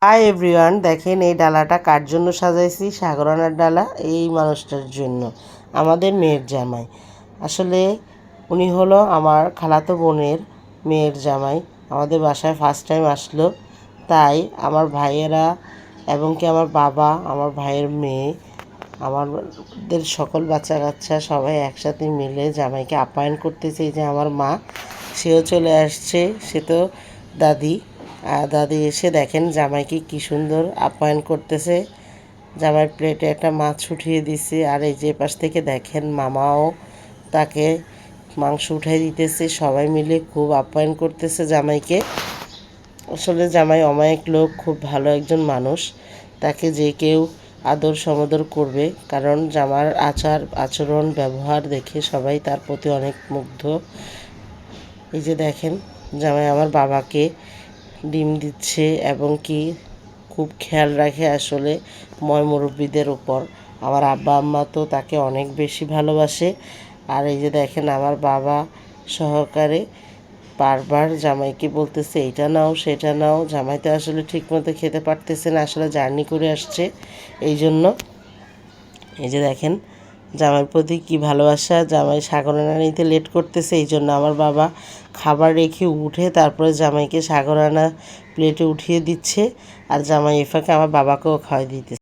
Hi everyone, দেখেন এই ডালাটা কার জন্য সাজাইছি। সাগরানার ডালা এই মানুষটার জন্য, আমাদের মেয়ের জামাই। আসলে উনি হলো আমার খালাতো বোনের মেয়ের জামাই। আমাদের বাসায় ফার্স্ট টাইম আসলো, তাই আমার ভাইয়েরা এবং কি আমার বাবা, আমার ভাইয়ের মেয়ে, আমাদের সকল বাচ্চা কাচ্চা সবাই একসাথে মিলে জামাইকে আপ্যায়ন করতেছে। এই যে আমার মা, সেও চলে আসছে, সে তো দাদি। আর দাদি এসে দেখেন জামাইকে কি সুন্দর আপ্যায়ন করতেছে। জামাইয়ের প্লেটে একটা মাছ উঠিয়ে দিছে, আর এই যে পাশ থেকে দেখেন মামাও তাকে মাংস উঠাই দিতেছে। সবাই মিলে খুব আপ্যায়ন করতেছে জামাইকে। আসলে জামাই অমায়িক লোক, খুব ভালো একজন মানুষ। তাকে যে কেউ আদর সমাদর করবে, কারণ জামার আচার আচরণ ব্যবহার দেখে সবাই তার প্রতি অনেক মুগ্ধ। এই যে দেখেন জামাই আমার বাবাকে ডিম দিচ্ছে এবং কি খুব খেয়াল রাখে আসলে মুরব্বীদের উপর। আমার আব্বা আম্মা তো তাকে অনেক বেশি ভালোবাসে। আর এই যে দেখেন আমার বাবা সহকারে বারবার জামাইকে বলতেছে এইটা নাও সেটা নাও। জামাই তো আসলে ঠিকমতো খেতে পারতেছে না, আসলে জার্নি করে আসছে এই জন্য। এই যে দেখেন জামাইয়ের প্রতি কী ভালোবাসা। জামাই সাগরানা নিতে লেট করতেছে, এই জন্য আমার বাবা খাবার রেখে উঠে তারপরে জামাইকে সাগরানা প্লেটে উঠিয়ে দিচ্ছে, আর জামাই এ ফাঁকে আমার বাবাকেও খাওয়াই দিতেছে।